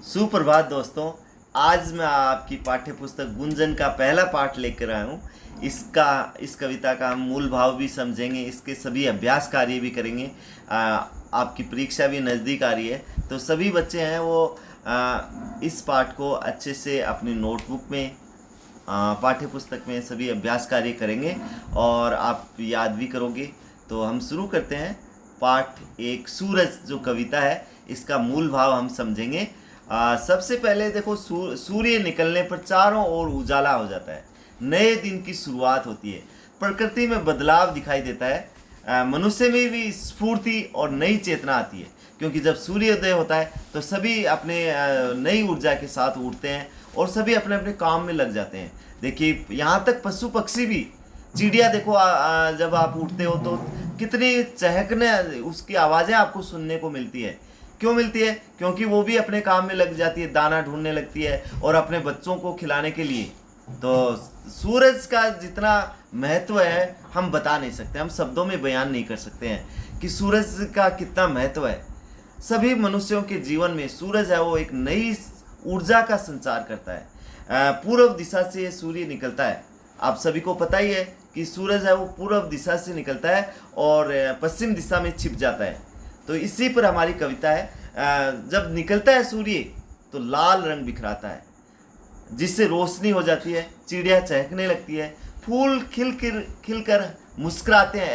सुप्रभात दोस्तों। आज मैं आपकी पाठ्य पुस्तक गुंजन का पहला पाठ लेकर आया हूँ। इस कविता का मूल भाव भी समझेंगे, इसके सभी अभ्यास कार्य भी करेंगे। आपकी परीक्षा भी नज़दीक आ रही है, तो सभी बच्चे हैं वो इस पाठ को अच्छे से अपनी नोटबुक में, पाठ्य पुस्तक में सभी अभ्यास कार्य करेंगे और आप याद भी करोगे। तो हम शुरू करते हैं। पाठ एक, सूरज जो कविता है इसका मूल भाव हम समझेंगे। सबसे पहले देखो, सूर्य निकलने पर चारों ओर उजाला हो जाता है, नए दिन की शुरुआत होती है, प्रकृति में बदलाव दिखाई देता है, मनुष्य में भी स्फूर्ति और नई चेतना आती है, क्योंकि जब सूर्योदय होता है तो सभी अपने नई ऊर्जा के साथ उठते हैं और सभी अपने अपने काम में लग जाते हैं। देखिए, यहाँ तक पशु पक्षी भी, चिड़िया देखो, जब आप उठते हो तो कितनी चहकने उसकी आवाज़ें आपको सुनने को मिलती है। क्यों मिलती है? क्योंकि वो भी अपने काम में लग जाती है, दाना ढूंढने लगती है और अपने बच्चों को खिलाने के लिए। तो सूरज का जितना महत्व है हम बता नहीं सकते, हम शब्दों में बयान नहीं कर सकते हैं कि सूरज का कितना महत्व है। सभी मनुष्यों के जीवन में सूरज है वो एक नई ऊर्जा का संचार करता है। पूर्व दिशा से सूर्य निकलता है। आप सभी को पता ही है कि सूरज है वो पूर्व दिशा से निकलता है और पश्चिम दिशा में छिप जाता है। तो इसी पर हमारी कविता है। जब निकलता है सूर्य तो लाल रंग बिखराता है, जिससे रोशनी हो जाती है, चिड़िया चहकने लगती है, फूल खिलकर मुस्कुराते हैं।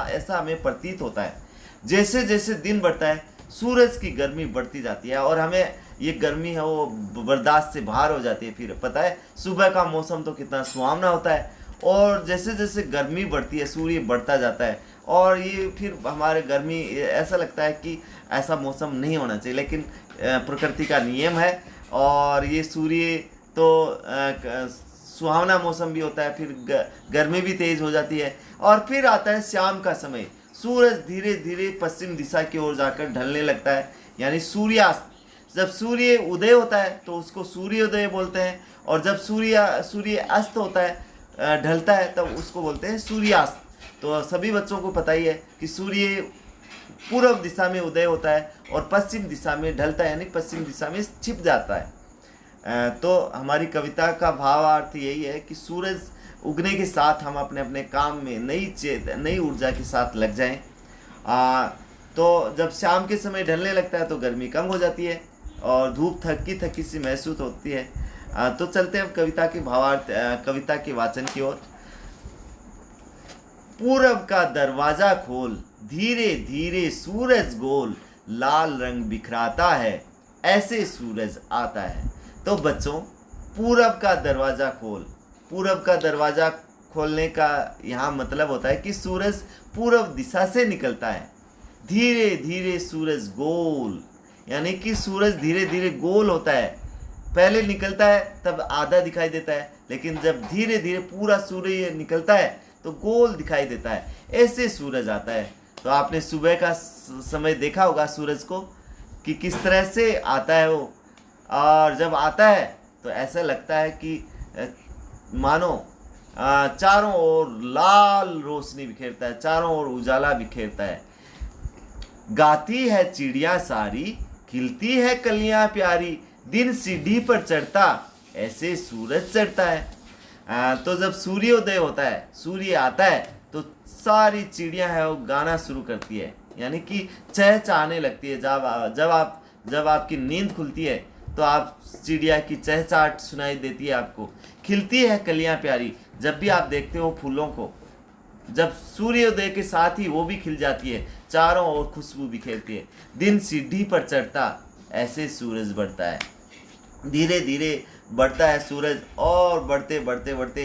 ऐसा हमें प्रतीत होता है। जैसे जैसे दिन बढ़ता है सूरज की गर्मी बढ़ती जाती है और हमें ये गर्मी है वो बर्दाश्त से बाहर हो जाती है। फिर पता है, सुबह का मौसम तो कितना सुहावना होता है और जैसे जैसे गर्मी बढ़ती है सूर्य बढ़ता जाता है और ये फिर हमारे गर्मी, ऐसा लगता है कि ऐसा मौसम नहीं होना चाहिए, लेकिन प्रकृति का नियम है और ये सूर्य तो सुहावना मौसम भी होता है, फिर गर्मी भी तेज हो जाती है और फिर आता है शाम का समय। सूरज धीरे धीरे पश्चिम दिशा की ओर जाकर ढलने लगता है, यानी सूर्यास्त। जब सूर्य उदय होता है तो उसको सूर्योदय बोलते हैं और जब सूर्य अस्त होता है, ढलता है, तब उसको बोलते हैं सूर्यास्त। तो सभी बच्चों को पता ही है कि सूर्य पूर्व दिशा में उदय होता है और पश्चिम दिशा में ढलता है, यानी पश्चिम दिशा में छिप जाता है। तो हमारी कविता का भावार्थ यही है कि सूरज उगने के साथ हम अपने अपने काम में नई ऊर्जा के साथ लग जाएं। तो जब शाम के समय ढलने लगता है तो गर्मी कम हो जाती है और धूप थकी थकी सी महसूस होती है। तो चलते हैं कविता के भावार्थ, कविता के वाचन की ओर। पूरब का दरवाजा खोल, धीरे धीरे सूरज गोल, लाल रंग बिखराता है, ऐसे सूरज आता है। तो बच्चों, पूरब का दरवाजा खोल, पूरब का दरवाजा खोलने का यहाँ मतलब होता है कि सूरज पूर्व दिशा से निकलता है। धीरे धीरे सूरज गोल, यानी कि सूरज धीरे धीरे गोल होता है। पहले निकलता है तब आधा दिखाई देता है, लेकिन जब धीरे धीरे पूरा सूर्य निकलता है तो गोल दिखाई देता है, ऐसे सूरज आता है। तो आपने सुबह का समय देखा होगा सूरज को कि किस तरह से आता है वो, और जब आता है तो ऐसा लगता है कि मानो चारों ओर लाल रोशनी बिखेरता है, चारों ओर उजाला बिखेरता है। गाती है चिड़िया सारी, खिलती है कलियां प्यारी, दिन सीढ़ी पर चढ़ता, ऐसे सूरज चढ़ता है। तो जब सूर्योदय होता है, सूर्य आता है, तो सारी चिड़ियां है वो गाना शुरू करती है, यानी कि चहचहाने लगती है। जब आपकी नींद खुलती है तो आप चिड़िया की चहचहाट सुनाई देती है आपको। खिलती है कलियां प्यारी, जब भी आप देखते हो फूलों को, जब सूर्योदय के साथ ही वो भी खिल जाती है, चारों ओर खुशबू बिखेरती है। दिन सीढ़ी पर चढ़ता, ऐसे सूरज बढ़ता है। धीरे धीरे बढ़ता है सूरज और बढ़ते बढ़ते बढ़ते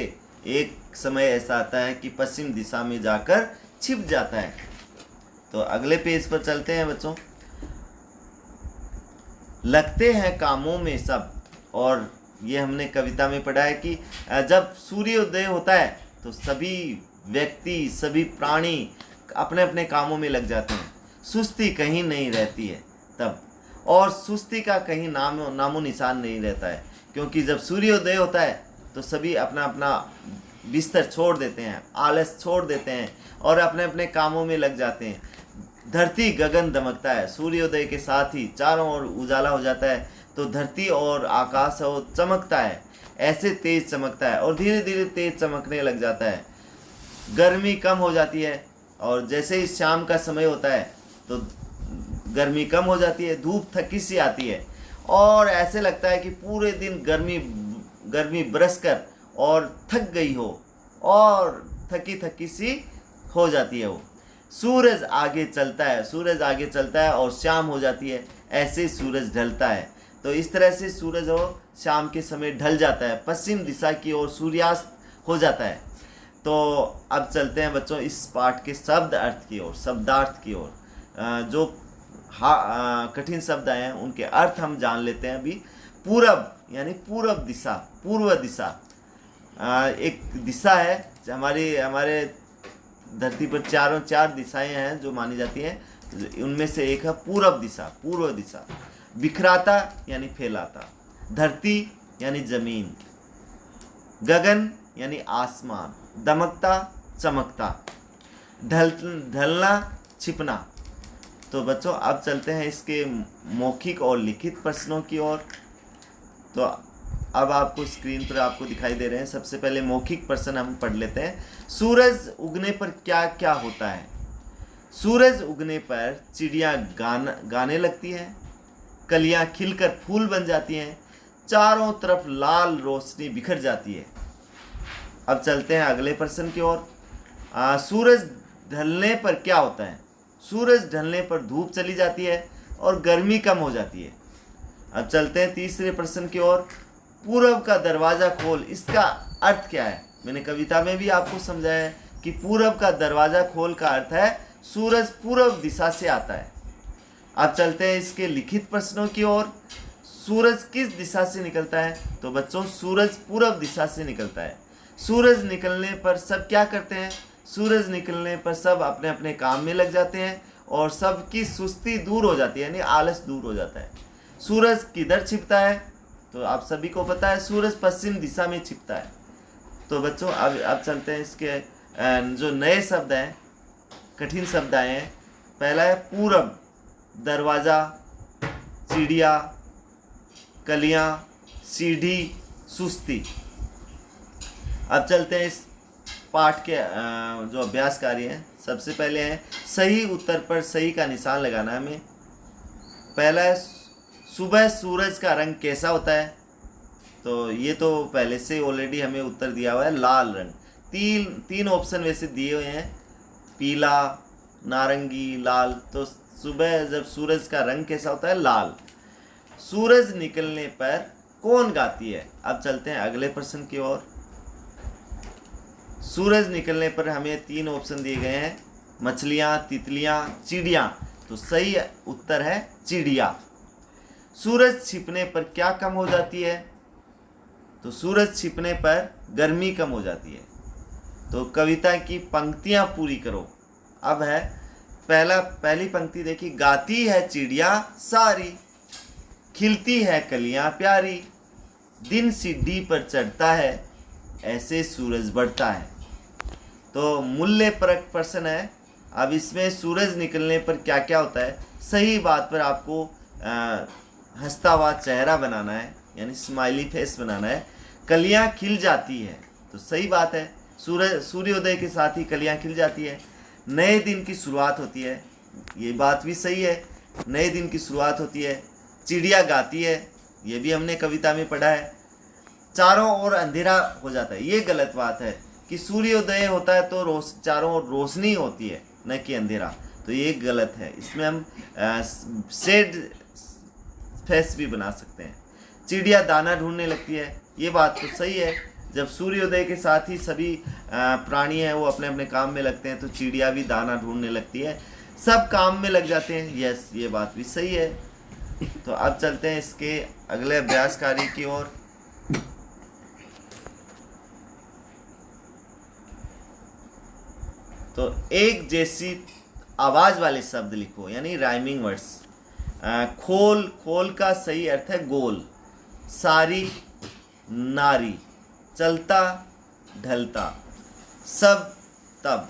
एक समय ऐसा आता है कि पश्चिम दिशा में जाकर छिप जाता है। तो अगले पेज पर चलते हैं बच्चों। लगते हैं कामों में सब, और ये हमने कविता में पढ़ा है कि जब सूर्योदय होता है तो सभी व्यक्ति, सभी प्राणी अपने अपने कामों में लग जाते हैं। सुस्ती कहीं नहीं रहती है तब, और सुस्ती का कहीं नामो निशान नहीं रहता है, क्योंकि जब सूर्योदय होता है तो सभी अपना अपना बिस्तर छोड़ देते हैं, आलस छोड़ देते हैं और अपने अपने कामों में लग जाते हैं। धरती गगन दमकता है, सूर्योदय के साथ ही चारों ओर उजाला हो जाता है, तो धरती और आकाश है वो चमकता है, ऐसे तेज चमकता है और धीरे धीरे तेज चमकने लग जाता है। गर्मी कम हो जाती है और जैसे ही शाम का समय होता है तो गर्मी कम हो जाती है, धूप थकी सी आती है और ऐसे लगता है कि पूरे दिन गर्मी बरस कर और थक गई हो और थकी थकी सी हो जाती है वो। सूरज आगे चलता है और शाम हो जाती है, ऐसे सूरज ढलता है। तो इस तरह से सूरज वो शाम के समय ढल जाता है, पश्चिम दिशा की ओर सूर्यास्त हो जाता है। तो अब चलते हैं बच्चों इस पाठ के शब्द अर्थ की ओर, शब्दार्थ की ओर। जो कठिन शब्द आए हैं उनके अर्थ हम जान लेते हैं अभी। पूरब यानी पूर्व दिशा, पूर्व दिशा एक दिशा है। हमारे धरती पर चार दिशाएं हैं जो मानी जाती हैं, उनमें से एक है पूर्व दिशा, पूर्व दिशा। बिखराता यानी फैलाता, धरती यानी जमीन, गगन यानी आसमान, दमकता चमकता, ढलना छिपना। तो बच्चों अब चलते हैं इसके मौखिक और लिखित प्रश्नों की ओर। तो अब आपको स्क्रीन पर आपको दिखाई दे रहे हैं। सबसे पहले मौखिक प्रश्न हम पढ़ लेते हैं। सूरज उगने पर क्या क्या होता है? सूरज उगने पर चिड़िया गाने लगती है, कलियां खिलकर फूल बन जाती हैं, चारों तरफ लाल रोशनी बिखर जाती है। अब चलते हैं अगले प्रश्न की ओर। सूरज ढलने पर क्या होता है? सूरज ढलने पर धूप चली जाती है और गर्मी कम हो जाती है। अब चलते हैं तीसरे प्रश्न की ओर। पूरब का दरवाजा खोल, इसका अर्थ क्या है? मैंने कविता में भी आपको समझाया है कि पूरब का दरवाजा खोल का अर्थ है सूरज पूर्व दिशा से आता है। अब चलते हैं इसके लिखित प्रश्नों की ओर। सूरज किस दिशा से निकलता है? तो बच्चों सूरज पूर्व दिशा से निकलता है। सूरज निकलने पर सब क्या करते हैं? सूरज निकलने पर सब अपने अपने काम में लग जाते हैं और सबकी सुस्ती दूर हो जाती है, यानी आलस दूर हो जाता है। सूरज किधर छिपता है? तो आप सभी को पता है सूरज पश्चिम दिशा में छिपता है। तो बच्चों अब चलते हैं इसके जो नए शब्द हैं, कठिन शब्द आए हैं। पहला है पूरब, दरवाज़ा, चिड़िया, कलियां, सीढ़ी, सुस्ती। अब चलते हैं इस पाठ के जो अभ्यास कार्य हैं। सबसे पहले है सही उत्तर पर सही का निशान लगाना है हमें। पहला है सुबह सूरज का रंग कैसा होता है? तो ये तो पहले से ऑलरेडी हमें उत्तर दिया हुआ है, लाल रंग। तीन ऑप्शन वैसे दिए हुए हैं, पीला, नारंगी, लाल। तो सुबह जब सूरज का रंग कैसा होता है? लाल। सूरज निकलने पर कौन गाती है? अब चलते हैं अगले प्रश्न की ओर। सूरज निकलने पर हमें 3 ऑप्शन दिए गए हैं, मछलियाँ, तितलियाँ, चिड़िया। तो सही उत्तर है चिड़िया। सूरज छिपने पर क्या कम हो जाती है? तो सूरज छिपने पर गर्मी कम हो जाती है। तो कविता की पंक्तियाँ पूरी करो। अब है पहली पंक्ति देखिए। गाती है चिड़िया सारी, खिलती है कलियाँ प्यारी, दिन सीढ़ी पर चढ़ता है, ऐसे सूरज बढ़ता है। तो मूल्य परक प्रश्न है। अब इसमें सूरज निकलने पर क्या क्या होता है? सही बात पर आपको हंसता हुआ चेहरा बनाना है, यानी स्माइली फेस बनाना है। कलियां खिल जाती है, तो सही बात है, सूर्योदय के साथ ही कलियां खिल जाती है। नए दिन की शुरुआत होती है, ये बात भी सही है, नए दिन की शुरुआत होती है। चिड़िया गाती है, ये भी हमने कविता में पढ़ा है। चारों ओर अंधेरा हो जाता है, ये गलत बात है कि सूर्योदय होता है तो चारों ओर रोशनी होती है, न कि अंधेरा। तो ये गलत है। इसमें हम शेड फेस भी बना सकते हैं। चिड़िया दाना ढूंढने लगती है, ये बात तो सही है। जब सूर्योदय के साथ ही सभी प्राणी हैं वो अपने अपने काम में लगते हैं, तो चिड़िया भी दाना ढूंढने लगती है, सब काम में लग जाते हैं। यस, ये बात भी सही है। तो अब चलते हैं इसके अगले अभ्यास कार्य की ओर। तो एक जैसी आवाज वाले शब्द लिखो, यानी राइमिंग वर्ड्स। खोल का सही अर्थ है गोल, सारी नारी, चलता ढलता, सब तब,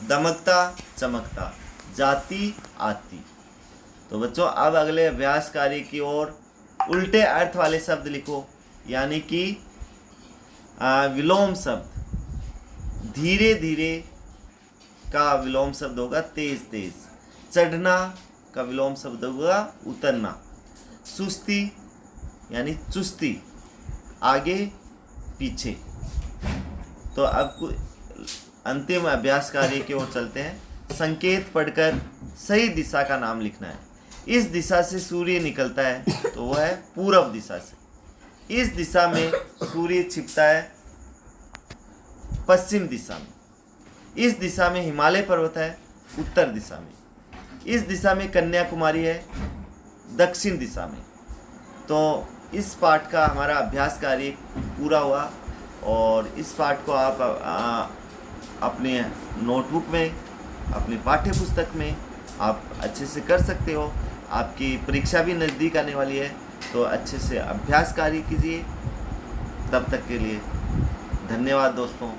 दमकता चमकता, जाती आती। तो बच्चों अब अगले अभ्यास कार्य की ओर। उल्टे अर्थ वाले शब्द लिखो, यानी कि विलोम शब्द। धीरे धीरे का विलोम शब्द होगा तेज तेज। चढ़ना का विलोम शब्द होगा उतरना। सुस्ती यानी चुस्ती, आगे पीछे। तो अब अंतिम अभ्यास कार्य की ओर चलते हैं। संकेत पढ़कर सही दिशा का नाम लिखना है। इस दिशा से सूर्य निकलता है तो वह है पूर्व दिशा से। इस दिशा में सूर्य छिपता है पश्चिम दिशा में। इस दिशा में हिमालय पर्वत है उत्तर दिशा में। इस दिशा में कन्याकुमारी है दक्षिण दिशा में। तो इस पाठ का हमारा अभ्यास कार्य पूरा हुआ, और इस पाठ को आप अपने नोटबुक में, अपनी पाठ्य पुस्तक में आप अच्छे से कर सकते हो। आपकी परीक्षा भी नज़दीक आने वाली है, तो अच्छे से अभ्यास कार्य कीजिए। तब तक के लिए धन्यवाद दोस्तों।